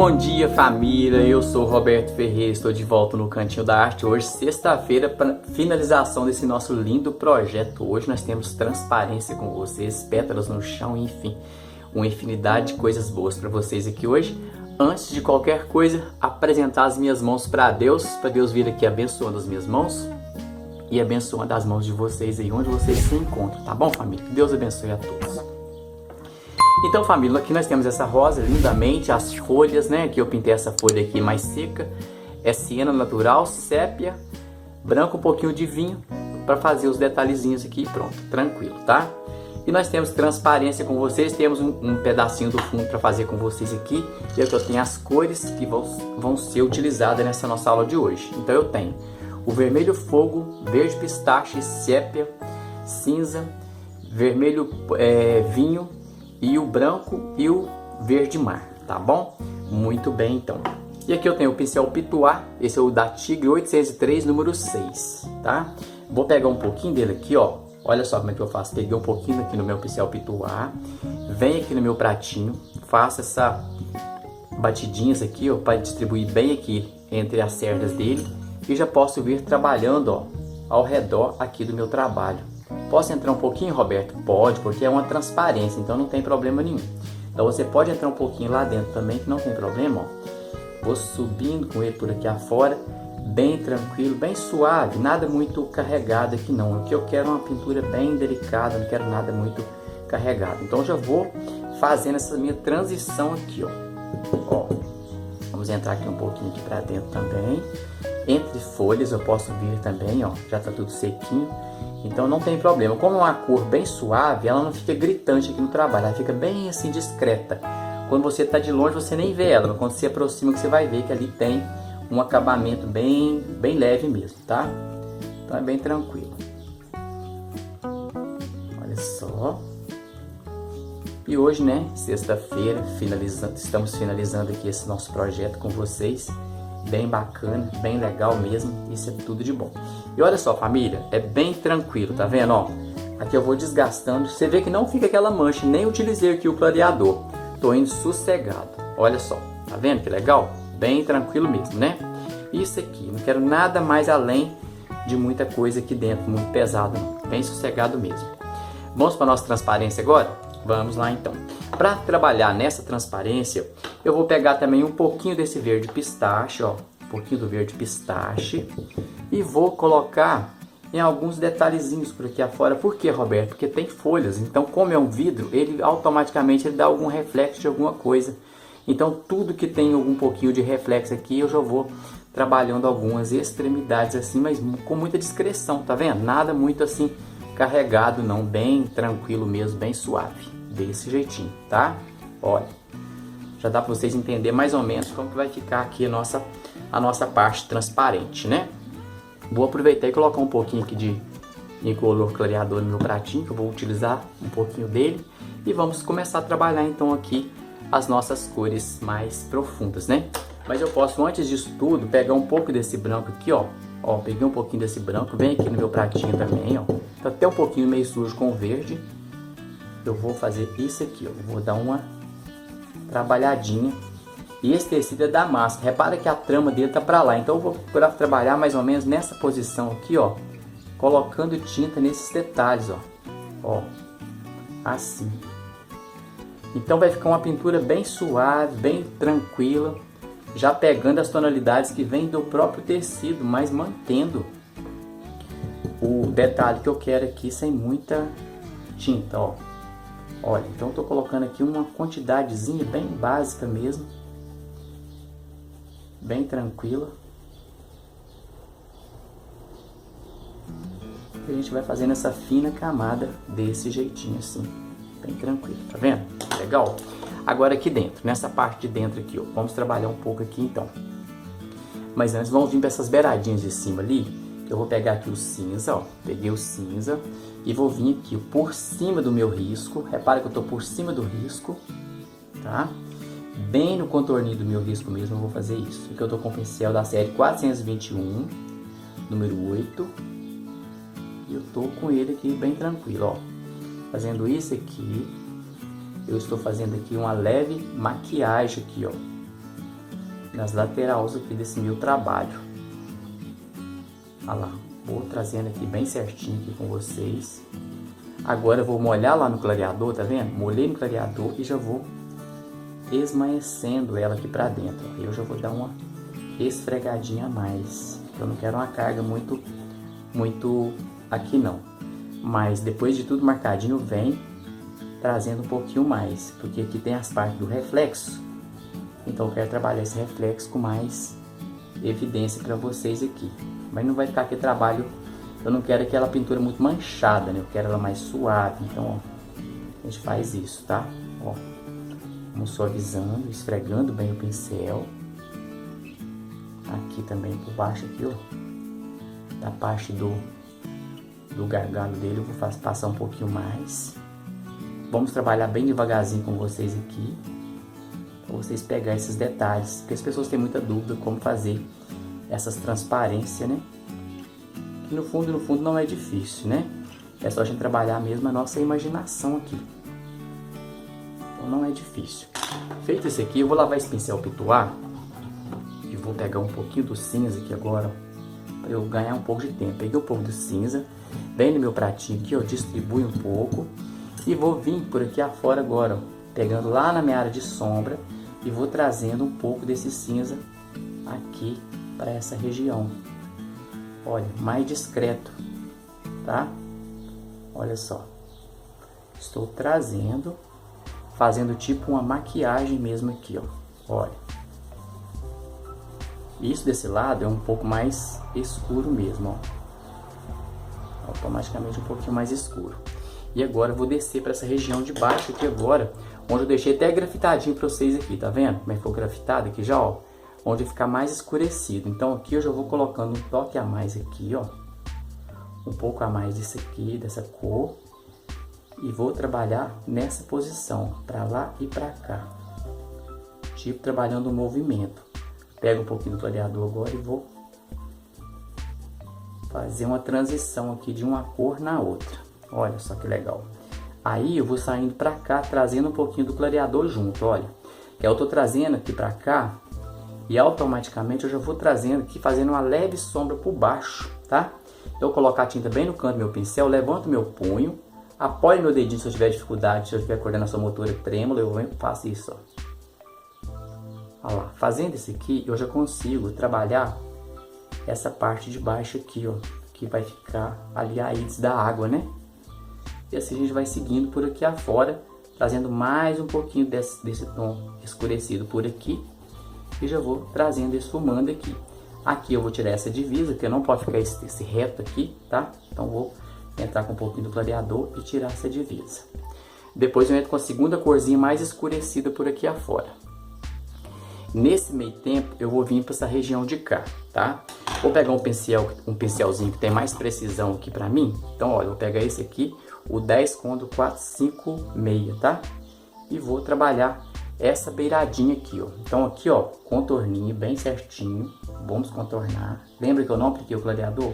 Bom dia, família, eu sou o Roberto Ferreira, estou de volta no Cantinho da Arte. Hoje, sexta-feira, para finalização desse nosso lindo projeto. Hoje nós temos transparência com vocês, pétalas no chão, enfim, uma infinidade de coisas boas para vocês aqui hoje. Antes de qualquer coisa, apresentar as minhas mãos para Deus vir aqui abençoando as minhas mãos e abençoando as mãos de vocês aí onde vocês se encontram, tá bom, família? Deus abençoe a todos. Então, família, aqui nós temos essa rosa lindamente, as folhas, né? Que eu pintei essa folha aqui mais seca. É siena natural, sépia, branco, um pouquinho de vinho, para fazer os detalhezinhos aqui e pronto, tranquilo, tá? E nós temos transparência com vocês, temos um pedacinho do fundo para fazer com vocês aqui. E aqui eu tenho as cores que vão ser utilizadas nessa nossa aula de hoje. Então eu tenho o vermelho fogo, verde pistache, sépia, cinza, vermelho vinho, e o branco e o verde mar, tá bom? Muito bem, então. E aqui eu tenho o pincel Pituá, esse é o da Tigre 803, número 6, tá? Vou pegar um pouquinho dele aqui, ó. Olha só como é que eu faço. Peguei um pouquinho aqui no meu pincel Pituá, venho aqui no meu pratinho, faço essa batidinhas aqui, ó, para distribuir bem aqui entre as cerdas dele. E já posso vir trabalhando, ó, ao redor aqui do meu trabalho. Posso entrar um pouquinho, Roberto? Pode, porque é uma transparência, então não tem problema nenhum. Então você pode entrar um pouquinho lá dentro também, que não tem problema, ó. Vou subindo com ele por aqui afora, bem tranquilo, bem suave, nada muito carregado aqui não. O que eu quero é uma pintura bem delicada, não quero nada muito carregado. Então já vou fazendo essa minha transição aqui, ó. Vamos entrar aqui um pouquinho aqui para dentro também. Entre folhas eu posso vir também, ó, já tá tudo sequinho. Então não tem problema, como é uma cor bem suave, ela não fica gritante aqui no trabalho, ela fica bem assim discreta. Quando você está de longe você nem vê ela, mas quando você aproxima que você vai ver que ali tem um acabamento bem leve mesmo, tá? Então é bem tranquilo. Olha só. E hoje, né, sexta-feira, estamos finalizando aqui esse nosso projeto com vocês. Bem bacana, bem legal mesmo, isso é tudo de bom. E olha só, família, é bem tranquilo, tá vendo, ó? Aqui eu vou desgastando, você vê que não fica aquela mancha, nem utilizei aqui o clareador. Tô indo sossegado, olha só, tá vendo que legal? Bem tranquilo mesmo, né? Isso aqui, não quero nada mais além de muita coisa aqui dentro, muito pesado, não. Bem sossegado mesmo. Vamos para a nossa transparência agora? Vamos lá então. Para trabalhar nessa transparência, eu vou pegar também um pouquinho desse verde pistache, ó, um pouquinho do verde pistache, e vou colocar em alguns detalhezinhos por aqui afora. Por que, Roberto? Porque tem folhas, então como é um vidro, ele automaticamente dá algum reflexo de alguma coisa. Então tudo que tem algum pouquinho de reflexo aqui, eu já vou trabalhando algumas extremidades assim, mas com muita discrição, tá vendo? Nada muito assim carregado não, bem tranquilo mesmo, bem suave, desse jeitinho, tá? Olha, já dá para vocês entenderem mais ou menos como que vai ficar aqui a nossa parte transparente, né? Vou aproveitar e colocar um pouquinho aqui de incolor clareador no meu pratinho, que eu vou utilizar um pouquinho dele, e vamos começar a trabalhar então aqui as nossas cores mais profundas, né? Mas eu posso, antes disso tudo, pegar um pouco desse branco aqui, ó. Ó, peguei um pouquinho desse branco, vem aqui no meu pratinho também, ó. Tá até um pouquinho meio sujo com o verde. Eu vou fazer isso aqui, ó. Vou dar uma trabalhadinha. E esse tecido é da máscara. Repara que a trama dele tá pra lá. Então eu vou procurar trabalhar mais ou menos nessa posição aqui, ó. Colocando tinta nesses detalhes, ó. Ó. Assim. Então vai ficar uma pintura bem suave, bem tranquila. Já pegando as tonalidades que vêm do próprio tecido, mas mantendo o detalhe que eu quero aqui sem muita tinta, ó. Olha, então eu tô colocando aqui uma quantidadezinha bem básica mesmo, bem tranquila. E a gente vai fazendo essa fina camada desse jeitinho assim, bem tranquilo, tá vendo? Legal? Agora aqui dentro, nessa parte de dentro aqui, ó, vamos trabalhar um pouco aqui então. Mas antes vamos vir para essas beiradinhas de cima ali. Eu vou pegar aqui o cinza, ó, peguei o cinza e vou vir aqui por cima do meu risco. Repara que eu tô por cima do risco, tá? Bem no contorninho do meu risco mesmo eu vou fazer isso. Aqui eu tô com o pincel da série 421, número 8. E eu tô com ele aqui bem tranquilo, ó. Fazendo isso aqui, eu estou fazendo aqui uma leve maquiagem aqui, ó. nas laterais aqui desse meu trabalho. Olha lá, vou trazendo aqui bem certinho aqui com vocês. Agora eu vou molhar lá no clareador, tá vendo? Molhei no clareador e já vou esmaecendo ela aqui pra dentro. Eu já vou dar uma esfregadinha a mais. Eu não quero uma carga muito aqui não. Mas depois de tudo marcadinho, vem trazendo um pouquinho mais. Porque aqui tem as partes do reflexo. Então eu quero trabalhar esse reflexo com mais evidência para vocês aqui. Mas não vai ficar aqui trabalho, eu não quero aquela pintura muito manchada, né? Eu quero ela mais suave. Então, ó, a gente faz isso, tá? Ó, vamos suavizando, esfregando bem o pincel. Aqui também por baixo, aqui, ó, da parte do gargalo dele, eu vou passar um pouquinho mais. Vamos trabalhar bem devagarzinho com vocês aqui, para vocês pegar esses detalhes, porque as pessoas têm muita dúvida como fazer essas transparências, né? Que no fundo não é difícil, né? É só a gente trabalhar mesmo a nossa imaginação aqui. Então não é difícil. Feito isso aqui, eu vou lavar esse pincel pituar e vou pegar um pouquinho do cinza aqui agora, para eu ganhar um pouco de tempo. Peguei um pouco do cinza, bem no meu pratinho aqui, ó, distribui um pouco e vou vir por aqui afora agora, ó, pegando lá na minha área de sombra e vou trazendo um pouco desse cinza aqui para essa região. Olha, mais discreto, tá? Olha só, estou trazendo, fazendo tipo uma maquiagem mesmo aqui, ó. Olha, isso desse lado é um pouco mais escuro mesmo, ó. Automaticamente um pouquinho mais escuro. E agora eu vou descer para essa região de baixo aqui agora, onde eu deixei até grafitadinho para vocês aqui, tá vendo? Como é que ficou grafitado aqui já, ó. Onde ficar mais escurecido. Então aqui eu já vou colocando um toque a mais aqui, ó. Um pouco a mais desse aqui, dessa cor. E vou trabalhar nessa posição, para lá e para cá. Tipo trabalhando o movimento. Pego um pouquinho do clareador agora e vou fazer uma transição aqui de uma cor na outra. Olha só que legal. Aí eu vou saindo para cá, trazendo um pouquinho do clareador junto, olha. Que eu tô trazendo aqui para cá. E automaticamente eu já vou trazendo aqui, fazendo uma leve sombra por baixo, tá? Eu coloco a tinta bem no canto do meu pincel, levanto meu punho, apoio meu dedinho se eu tiver dificuldade, se eu tiver coordenação motora trêmula, eu venho e faço isso, ó. Olha lá, fazendo isso aqui, eu já consigo trabalhar essa parte de baixo aqui, ó, que vai ficar ali a íris da água, né? E assim a gente vai seguindo por aqui afora, trazendo mais um pouquinho desse tom escurecido por aqui. E já vou trazendo, esfumando aqui. Aqui eu vou tirar essa divisa, porque não pode ficar esse reto aqui, tá? Então vou entrar com um pouquinho do clareador e tirar essa divisa. Depois eu entro com a segunda corzinha mais escurecida por aqui afora. Nesse meio tempo eu vou vir para essa região de cá, tá? Vou pegar um pincelzinho que tem mais precisão aqui pra mim. Então olha, eu vou pegar esse aqui, o 10 Condor 456, tá? E vou trabalhar essa beiradinha aqui, ó. Então aqui, ó, contorninho bem certinho. Vamos contornar. Lembra que eu não apliquei o clareador?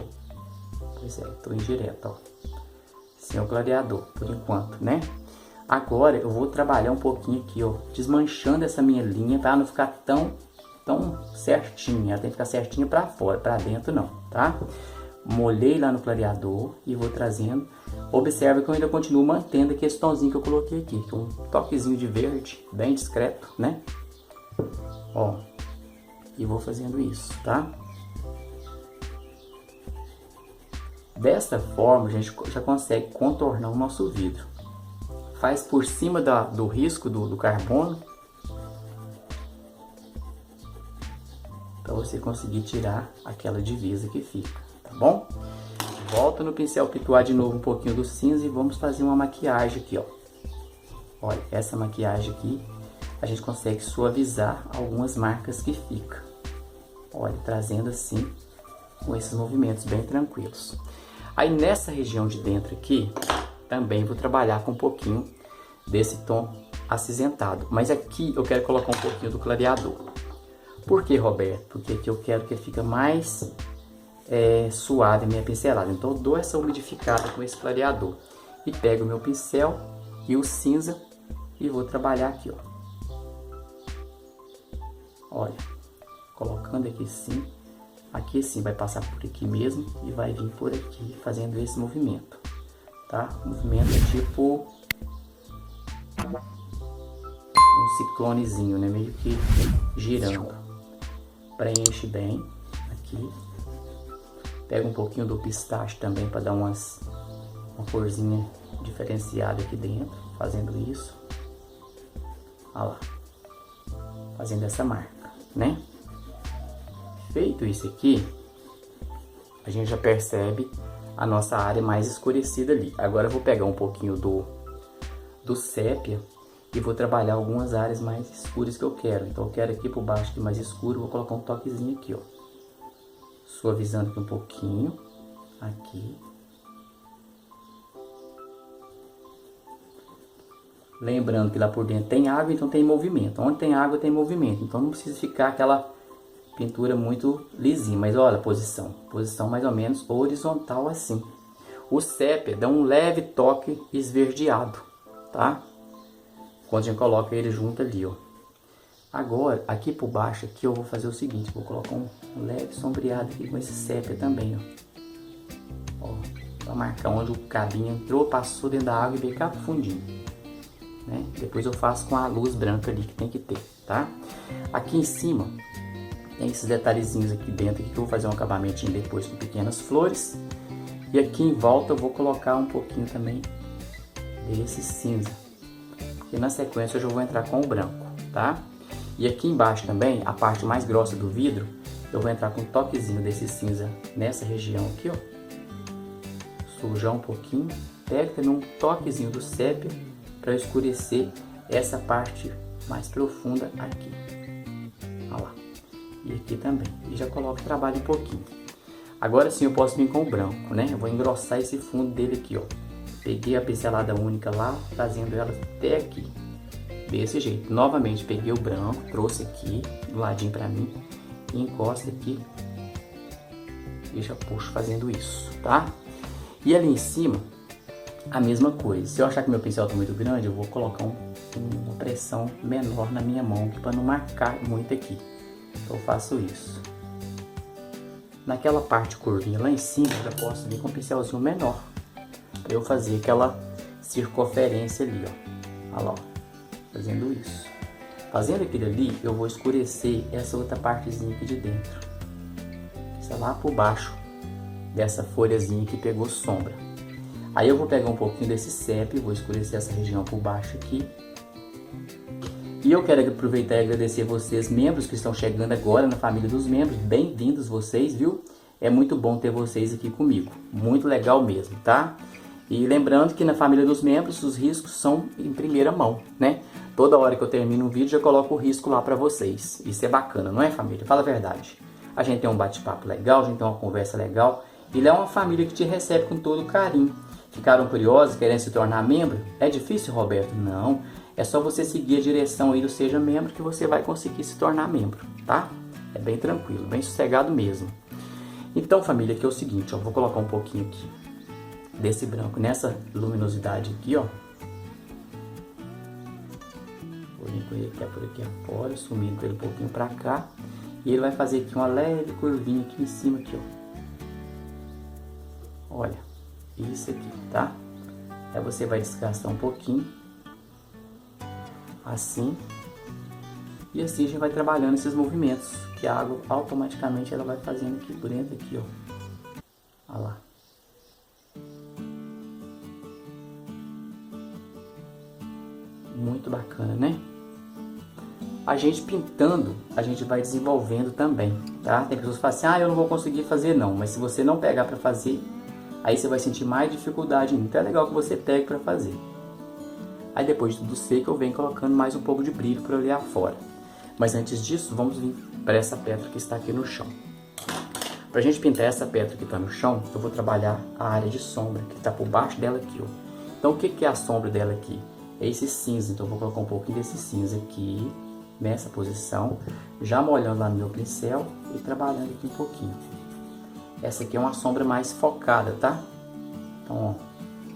Pois é, tô indireto, ó. Sem o clareador, por enquanto, né? Agora eu vou trabalhar um pouquinho aqui, ó, desmanchando essa minha linha para não ficar tão certinha. Ela tem que ficar certinha para fora, para dentro não, tá? Molhei lá no clareador e vou trazendo. Observa que eu ainda continuo mantendo aqui esse tomzinho que eu coloquei aqui, que é um toquezinho de verde, bem discreto, né? Ó, e vou fazendo isso, tá? Dessa forma a gente já consegue contornar o nosso vidro. Faz por cima do risco do carbono, para você conseguir tirar aquela divisa que fica, tá bom? Volto no pincel pituar de novo um pouquinho do cinza e vamos fazer uma maquiagem aqui, ó. Olha, essa maquiagem aqui, a gente consegue suavizar algumas marcas que fica. Olha, trazendo assim, com esses movimentos bem tranquilos. Aí nessa região de dentro aqui, também vou trabalhar com um pouquinho desse tom acinzentado. Mas aqui eu quero colocar um pouquinho do clareador. Por que, Roberto? Porque aqui eu quero que fique mais suave a minha pincelada. Então eu dou essa umidificada com esse clareador. E pego o meu pincel e o cinza e vou trabalhar aqui, ó. Olha, colocando aqui sim vai passar por aqui mesmo e vai vir por aqui fazendo esse movimento, tá? Movimento tipo um ciclonezinho, né? Meio que girando. Preenche bem aqui. Pega um pouquinho do pistache também para dar uma corzinha diferenciada aqui dentro, fazendo isso. Olha lá, fazendo essa marca, né? Feito isso aqui, a gente já percebe a nossa área mais escurecida ali. Agora eu vou pegar um pouquinho do sépia e vou trabalhar algumas áreas mais escuras que eu quero. Então eu quero aqui por baixo aqui mais escuro, vou colocar um toquezinho aqui, ó. Suavizando aqui um pouquinho, aqui. Lembrando que lá por dentro tem água, então tem movimento. Onde tem água tem movimento, então não precisa ficar aquela pintura muito lisinha. Mas olha a posição mais ou menos horizontal assim. O sépia dá um leve toque esverdeado, tá? Quando a gente coloca ele junto ali, ó. Agora, aqui por baixo, aqui eu vou fazer o seguinte, vou colocar um leve sombreado aqui com esse sépia também, ó. Ó, pra marcar onde o cabinho entrou, passou dentro da água e veio cá pro fundinho, né? Depois eu faço com a luz branca ali que tem que ter, tá? Aqui em cima, tem esses detalhezinhos aqui dentro, aqui que eu vou fazer um acabamentinho depois com pequenas flores. E aqui em volta eu vou colocar um pouquinho também desse cinza. E na sequência eu já vou entrar com o branco, tá? E aqui embaixo também, a parte mais grossa do vidro, eu vou entrar com um toquezinho desse cinza nessa região aqui, ó. Sujar um pouquinho, pega também um toquezinho do sépia para escurecer essa parte mais profunda aqui. Olha lá. E aqui também. E já coloco o trabalho um pouquinho. Agora sim eu posso vir com o branco, né? Eu vou engrossar esse fundo dele aqui, ó. Peguei a pincelada única lá, trazendo ela até aqui. Desse jeito. Novamente peguei o branco, trouxe aqui do ladinho pra mim. E encosto aqui. E já puxo fazendo isso, tá? E ali em cima, a mesma coisa. Se eu achar que meu pincel tá muito grande, eu vou colocar uma pressão menor na minha mão, para não marcar muito aqui. Então eu faço isso. Naquela parte curvinha lá em cima, eu já posso vir com um pincelzinho menor. Para eu fazer aquela circunferência ali, ó. Olha lá, ó. Fazendo isso. Fazendo aquilo ali, eu vou escurecer essa outra partezinha aqui de dentro. Isso é lá por baixo dessa folhazinha que pegou sombra. Aí eu vou pegar um pouquinho desse sépia, vou escurecer essa região por baixo aqui. E eu quero aproveitar e agradecer vocês, membros que estão chegando agora na família dos membros. Bem-vindos vocês, viu? É muito bom ter vocês aqui comigo. Muito legal mesmo, tá? E lembrando que na família dos membros os riscos são em primeira mão, né? Toda hora que eu termino um vídeo já coloco o risco lá pra vocês. Isso é bacana, não é, família? Fala a verdade. A gente tem um bate-papo legal, a gente tem uma conversa legal. E é uma família que te recebe com todo carinho. Ficaram curiosos, querendo se tornar membro? É difícil, Roberto? Não. É só você seguir a direção aí do Seja Membro que você vai conseguir se tornar membro, tá? É bem tranquilo, bem sossegado mesmo. Então, família, aqui é o seguinte, ó. Vou colocar um pouquinho aqui desse branco nessa luminosidade aqui, ó. Vou vir com ele até por aqui afora, sumindo com ele um pouquinho pra cá. E ele vai fazer aqui uma leve curvinha aqui em cima, aqui, ó. Olha, isso aqui, tá? Aí você vai desgastar um pouquinho. Assim. E assim a gente vai trabalhando esses movimentos, que a água automaticamente ela vai fazendo aqui por dentro, aqui, ó. Olha lá. Muito bacana, né? A gente pintando, a gente vai desenvolvendo também, tá? Tem pessoas que falam assim, ah, eu não vou conseguir fazer não. Mas se você não pegar pra fazer, aí você vai sentir mais dificuldade ainda. Então é legal que você pegue pra fazer. Aí depois de tudo seco, eu venho colocando mais um pouco de brilho para olhar fora. Mas antes disso, vamos vir para essa pedra que está aqui no chão. Para a gente pintar essa pedra que está no chão, eu vou trabalhar a área de sombra que está por baixo dela aqui, ó. Então o que é a sombra dela aqui? É esse cinza, então eu vou colocar um pouquinho desse cinza aqui, nessa posição, já molhando lá no meu pincel e trabalhando aqui um pouquinho. Essa aqui é uma sombra mais focada, tá? Então, ó,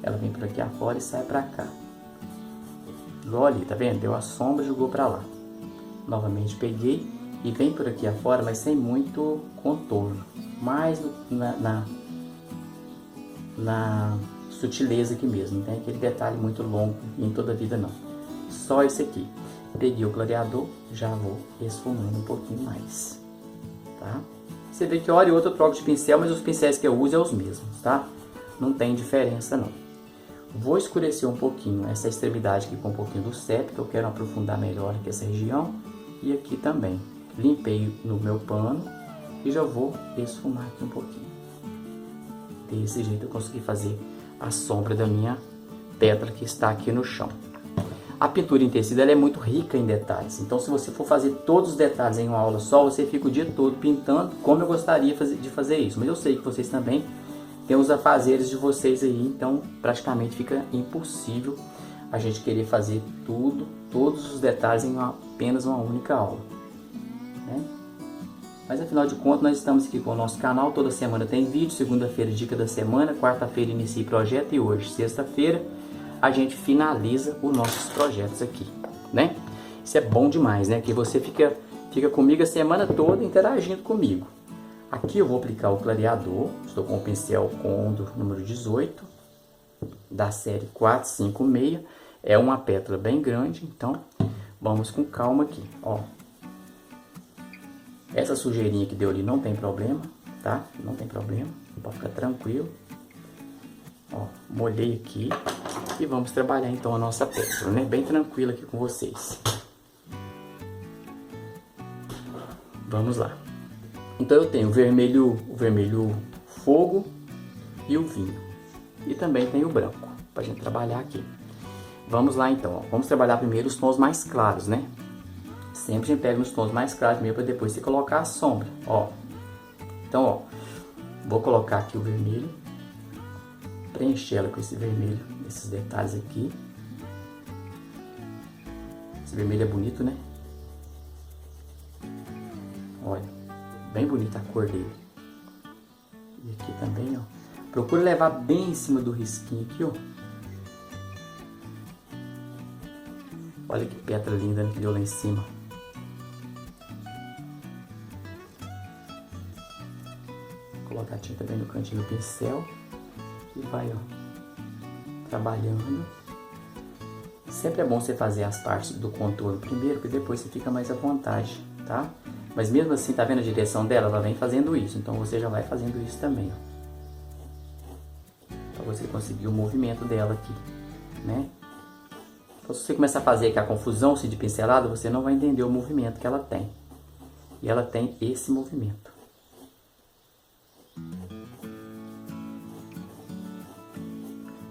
ela vem por aqui afora e sai para cá. Igual ali, tá vendo? Deu a sombra e jogou pra lá. Novamente peguei e vem por aqui afora, mas sem muito contorno, mais na sutileza aqui mesmo, não tem aquele detalhe muito longo em toda a vida não. Só esse aqui. Peguei o clareador, já vou esfumando um pouquinho mais, tá? Você vê que hora e outra eu troco de pincel, mas os pincéis que eu uso são os mesmos, tá? Não tem diferença não. Vou escurecer um pouquinho essa extremidade aqui com um pouquinho do septo, que eu quero aprofundar melhor aqui essa região. E aqui também. Limpei no meu pano e já vou esfumar aqui um pouquinho. Desse jeito eu consegui fazer a sombra da minha pétala que está aqui no chão. A pintura em tecido ela é muito rica em detalhes, então se você for fazer todos os detalhes em uma aula só, você fica o dia todo pintando como eu gostaria de fazer isso. Mas eu sei que vocês também têm os afazeres de vocês aí, então praticamente fica impossível a gente querer fazer todos os detalhes em apenas uma única aula, né? Mas afinal de contas nós estamos aqui com o nosso canal, toda semana tem vídeo, segunda-feira dica da semana, quarta-feira inicia projeto e hoje, sexta-feira, a gente finaliza os nossos projetos aqui, né? Isso é bom demais, né? Que você fica comigo a semana toda interagindo comigo. Aqui eu vou aplicar o clareador, estou com o pincel Condor número 18, da série 456. É uma pétala bem grande, então vamos com calma aqui, ó. Essa sujeirinha que deu ali não tem problema, tá? Não tem problema, pode ficar tranquilo. Ó, molhei aqui e vamos trabalhar então a nossa pétala, né? Bem tranquilo aqui com vocês. Vamos lá. Então eu tenho o vermelho fogo e o vinho. E também tem o branco, pra gente trabalhar aqui. Vamos lá então, ó. Vamos trabalhar primeiro os tons mais claros, né? Sempre a gente pega nos tons mais claros mesmo para depois você colocar a sombra, ó. Então, ó, vou colocar aqui o vermelho, preencher ela com esse vermelho, esses detalhes aqui. Esse vermelho é bonito, né? Olha, bem bonita a cor dele. E aqui também, ó. Procura levar bem em cima do risquinho aqui, ó. Olha que pétala linda que deu lá em cima. Vou colocar a tinta bem no cantinho do pincel. E vai, ó, trabalhando. Sempre é bom você fazer as partes do contorno primeiro, porque depois você fica mais à vontade, tá? Mas mesmo assim, tá vendo a direção dela? Ela vem fazendo isso, então você já vai fazendo isso também, ó. Pra você conseguir o movimento dela aqui, né? Então, se você começar a fazer aqui a confusão de pincelada, você não vai entender o movimento que ela tem. E ela tem esse movimento.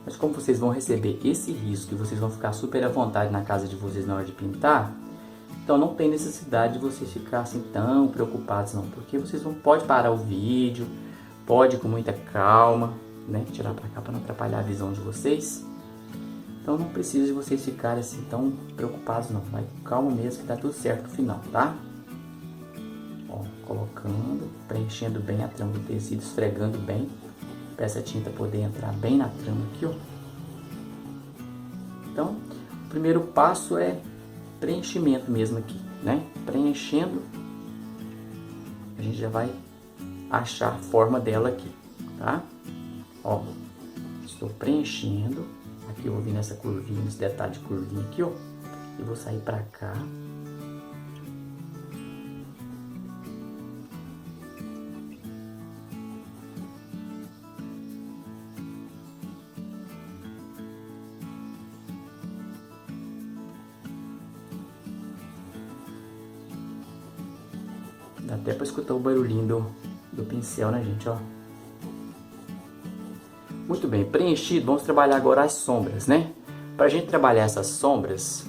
Mas como vocês vão receber esse risco e vocês vão ficar super à vontade na casa de vocês na hora de pintar, então não tem necessidade de vocês ficarem assim tão preocupados não, porque vocês pode parar o vídeo, pode ir com muita calma, né, tirar pra cá para não atrapalhar a visão de vocês. Então não precisa de vocês ficarem assim tão preocupados não, vai com calma mesmo que dá tudo certo no final, tá? Ó, colocando, preenchendo bem a trama do tecido, esfregando bem, para essa tinta poder entrar bem na trama aqui, ó. Então, o primeiro passo é preenchimento mesmo aqui, né? Preenchendo, a gente já vai achar a forma dela aqui, tá? Ó, estou preenchendo, aqui eu vou vir nessa curvinha, nesse detalhe de curvinha aqui, ó, e vou sair pra cá. Dá até pra escutar o barulhinho do pincel, né, gente, ó. Muito bem, preenchido, vamos trabalhar agora as sombras, né? Pra gente trabalhar essas sombras,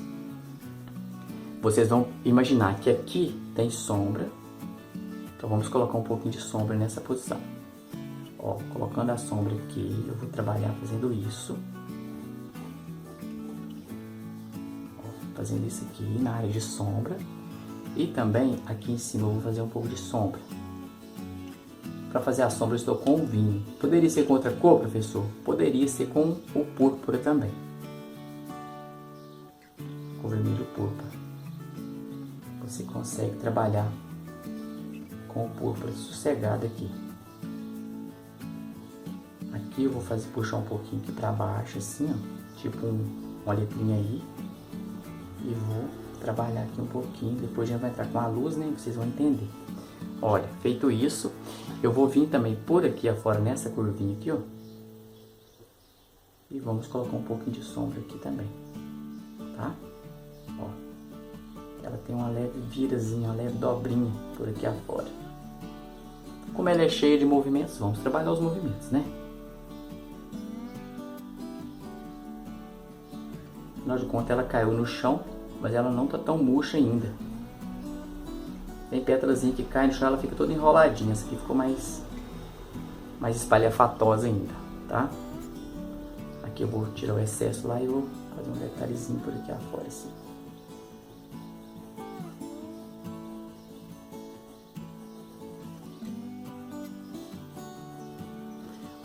vocês vão imaginar que aqui tem sombra. Então vamos colocar um pouquinho de sombra nessa posição. Ó, colocando a sombra aqui, eu vou trabalhar fazendo isso. Ó, fazendo isso aqui na área de sombra. E também aqui em cima eu vou fazer um pouco de sombra. Para fazer a sombra eu estou com o vinho. Poderia ser com outra cor, professor? Poderia ser com o púrpura também. Com o vermelho púrpura. Você consegue trabalhar com o púrpura sossegado aqui. Aqui eu vou puxar um pouquinho aqui pra baixo, assim, ó, tipo uma letrinha aí. E vou trabalhar aqui um pouquinho, depois a gente vai entrar com a luz, né, vocês vão entender. Olha, feito isso, eu vou vir também por aqui afora, nessa curvinha aqui, ó. E vamos colocar um pouquinho de sombra aqui também, tá? Ó, ela tem uma leve virazinha, uma leve dobrinha por aqui afora. Como ela é cheia de movimentos, vamos trabalhar os movimentos, né? Afinal de contas, ela caiu no chão, mas ela não tá tão murcha ainda. Tem pétalazinha que cai no chão, ela fica toda enroladinha. Essa aqui ficou mais espalhafatosa ainda, tá? Aqui eu vou tirar o excesso lá e vou fazer um detalhezinho por aqui afora, assim.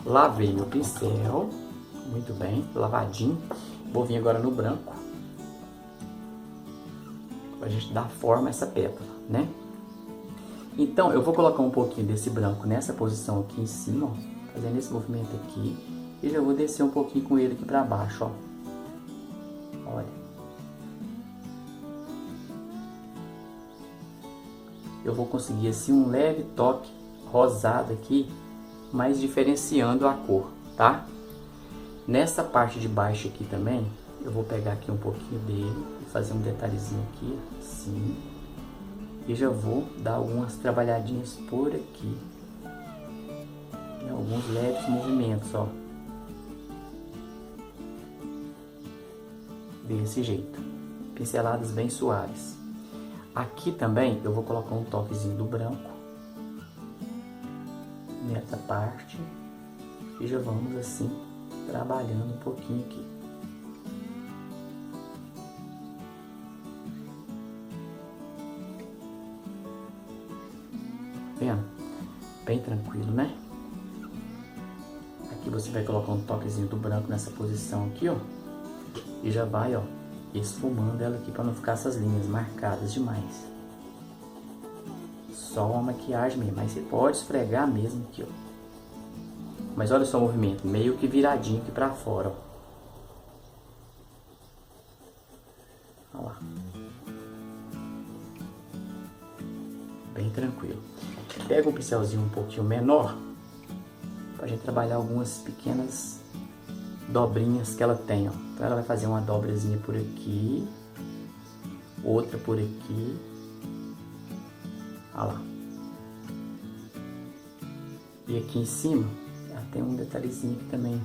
Lavei meu pincel, muito bem, lavadinho. Vou vir agora no branco, pra gente dar forma a essa pétala, né? Então, eu vou colocar um pouquinho desse branco nessa posição aqui em cima, ó, fazendo esse movimento aqui, e já vou descer um pouquinho com ele aqui pra baixo, ó. Olha. Eu vou conseguir assim um leve toque rosado aqui, mas diferenciando a cor, tá? Nessa parte de baixo aqui também, eu vou pegar aqui um pouquinho dele e fazer um detalhezinho aqui, assim. E já vou dar algumas trabalhadinhas por aqui. Em alguns leves movimentos, ó. Desse jeito. Pinceladas bem suaves. Aqui também eu vou colocar um toquezinho do branco. Nessa parte. E já vamos assim, trabalhando um pouquinho aqui. Vendo? Bem tranquilo, né? Aqui você vai colocar um toquezinho do branco nessa posição aqui, ó. E já vai, ó, esfumando ela aqui para não ficar essas linhas marcadas demais. Só uma maquiagem mesmo, mas você pode esfregar mesmo aqui, ó. Mas olha só o movimento, meio que viradinho aqui pra fora, ó. Olha lá. Bem tranquilo. Pega um pincelzinho um pouquinho menor, pra gente trabalhar algumas pequenas dobrinhas que ela tem, ó. Então ela vai fazer uma dobrazinha por aqui, outra por aqui. Olha lá. E aqui em cima, tem um detalhezinho aqui também,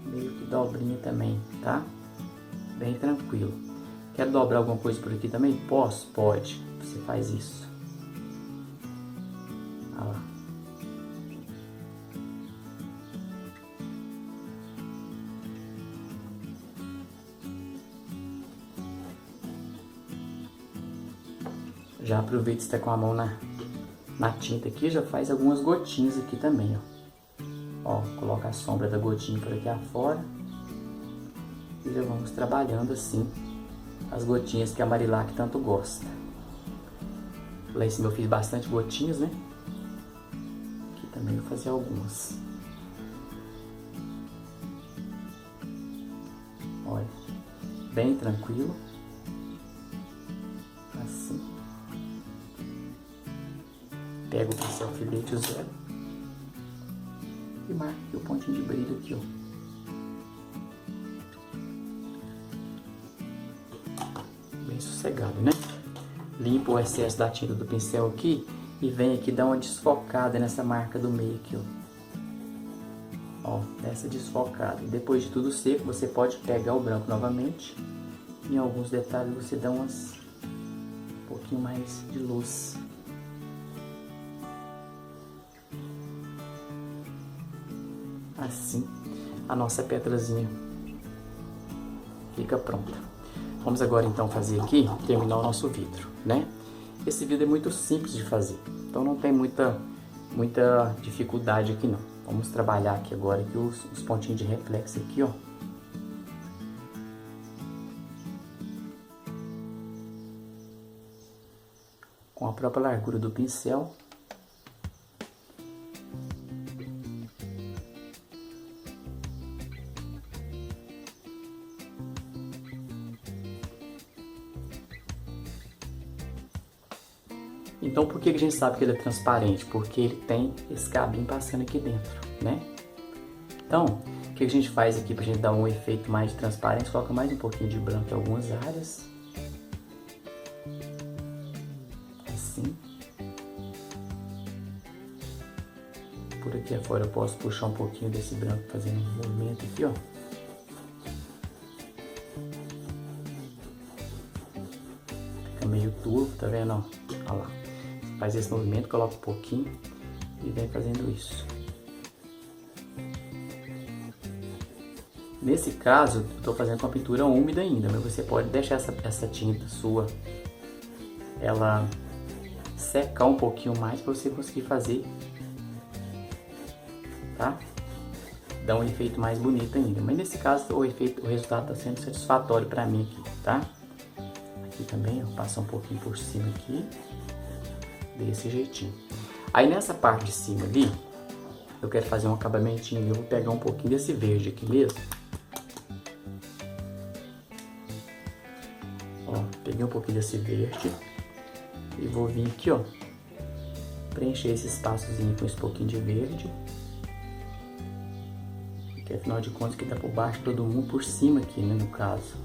meio que dobrinha também, tá? Bem tranquilo. Quer dobrar alguma coisa por aqui também? Posso? Pode. Você faz isso. Olha lá. Já aproveita que você tá com a mão na tinta aqui, já faz algumas gotinhas aqui também, ó. Ó, coloca a sombra da gotinha por aqui afora. E já vamos trabalhando assim as gotinhas que a Marilac tanto gosta. Lá em cima eu fiz bastante gotinhas, né? Aqui também vou fazer algumas. Olha, bem tranquilo. Assim. Pega o pincel filete zero. E marca aqui o pontinho de brilho aqui, ó. Bem sossegado, né? Limpa o excesso da tinta do pincel aqui e vem aqui dar uma desfocada nessa marca do meio aqui, ó. Ó, essa desfocada. E depois de tudo seco, você pode pegar o branco novamente. Em alguns detalhes você dá um pouquinho mais de luz. Assim, a nossa pétalazinha fica pronta. Vamos agora então fazer aqui, terminar o nosso vidro, né? Esse vidro é muito simples de fazer, então não tem muita dificuldade aqui não. Vamos trabalhar aqui agora aqui os pontinhos de reflexo aqui, ó. Com a a própria largura do pincel. Então por que a gente sabe que ele é transparente? Porque ele tem esse cabinho passando aqui dentro, né? Então, o que a gente faz aqui pra gente dar um efeito mais de transparência? Coloca mais um pouquinho de branco em algumas áreas. Assim. Por aqui afora eu posso puxar um pouquinho desse branco fazendo um movimento aqui, ó. Fica meio turvo, tá vendo, ó? Olha lá. Faz esse movimento, coloca um pouquinho e vem fazendo isso. Nesse caso, eu estou fazendo com a pintura úmida ainda, mas você pode deixar essa tinta sua, ela secar um pouquinho mais para você conseguir fazer, tá? Dá um efeito mais bonito ainda. Mas nesse caso, o resultado está sendo satisfatório para mim aqui, tá? Aqui também, eu passo um pouquinho por cima aqui. Desse jeitinho. Aí nessa parte de cima ali, eu quero fazer um acabamentinho. Eu vou pegar um pouquinho desse verde aqui mesmo. Ó, peguei um pouquinho desse verde. E vou vir aqui, ó. Preencher esse espaçozinho com esse pouquinho de verde. Que afinal de contas que tá por baixo, todo mundo por cima aqui, né, no caso.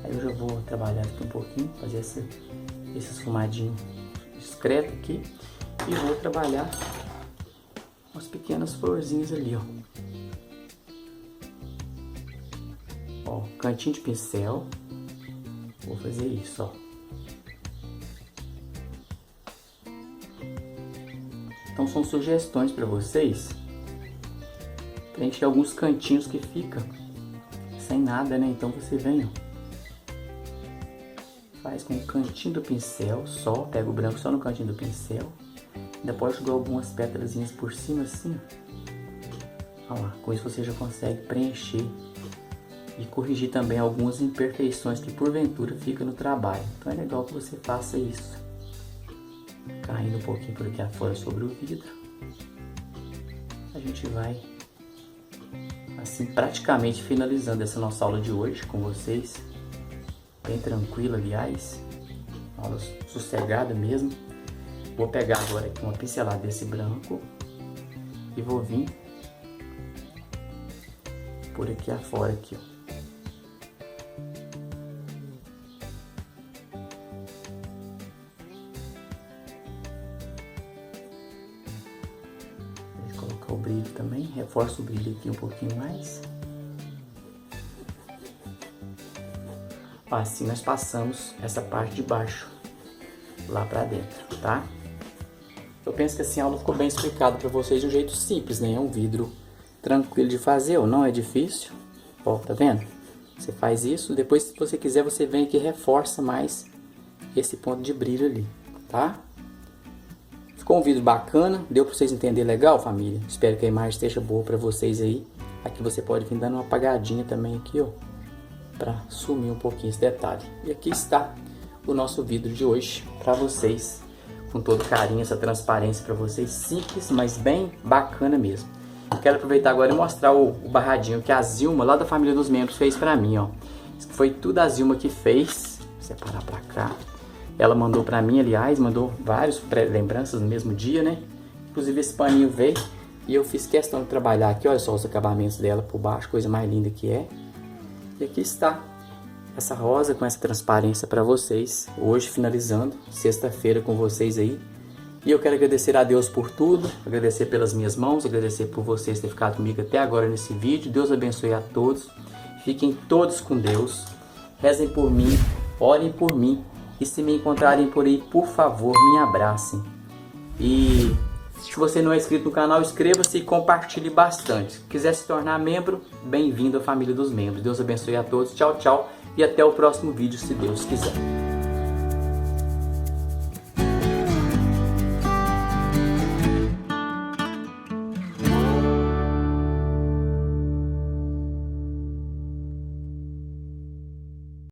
Aí eu já vou trabalhar aqui um pouquinho, fazer esse esfumadinho discreto aqui e vou trabalhar umas pequenas florzinhas ali, ó. Ó, cantinho de pincel, vou fazer isso, ó. Então são sugestões para vocês preencher alguns cantinhos que fica sem nada, né? Então você vem, ó. Faz com o cantinho do pincel só, pega o branco só no cantinho do pincel. Ainda pode jogar algumas pétalazinhas por cima assim. Olha lá, com isso você já consegue preencher e corrigir também algumas imperfeições que porventura fica no trabalho. Então é legal que você faça isso. Caindo um pouquinho por aqui afora sobre o vidro. A gente vai assim praticamente finalizando essa nossa aula de hoje com vocês. Bem tranquila, aliás, aula sossegada mesmo. Vou pegar agora aqui uma pincelada desse branco e vou vir por aqui afora aqui, ó. Vou colocar o brilho também, reforço o brilho aqui um pouquinho mais. Assim nós passamos essa parte de baixo lá pra dentro, tá? Eu penso que assim a aula ficou bem explicada pra vocês de um jeito simples, né? É um vidro tranquilo de fazer, ó, não é difícil. Ó, tá vendo? Você faz isso, depois se você quiser você vem aqui e reforça mais esse ponto de brilho ali, tá? Ficou um vídeo bacana, deu pra vocês entenderem legal, família? Espero que a imagem esteja boa pra vocês aí. Aqui você pode vir dando uma apagadinha também aqui, ó, para sumir um pouquinho esse detalhe. E aqui está o nosso vidro de hoje para vocês, com todo carinho, essa transparência para vocês, simples, mas bem bacana mesmo. Quero aproveitar agora e mostrar o barradinho que a Zilma, lá da família dos membros, fez para mim, ó. Foi tudo a Zilma que fez. Vou separar para cá. Ela mandou para mim, aliás, mandou vários lembranças no mesmo dia, né? Inclusive esse paninho veio e eu fiz questão de trabalhar aqui, olha só os acabamentos dela por baixo, coisa mais linda que é. E aqui está essa rosa com essa transparência para vocês, hoje finalizando, sexta-feira com vocês aí. E eu quero agradecer a Deus por tudo, agradecer pelas minhas mãos, agradecer por vocês terem ficado comigo até agora nesse vídeo. Deus abençoe a todos, fiquem todos com Deus, rezem por mim, orem por mim e se me encontrarem por aí, por favor, me abracem. E se você não é inscrito no canal, inscreva-se e compartilhe bastante. Se quiser se tornar membro, bem-vindo à família dos membros. Deus abençoe a todos. Tchau, tchau. E até o próximo vídeo, se Deus quiser.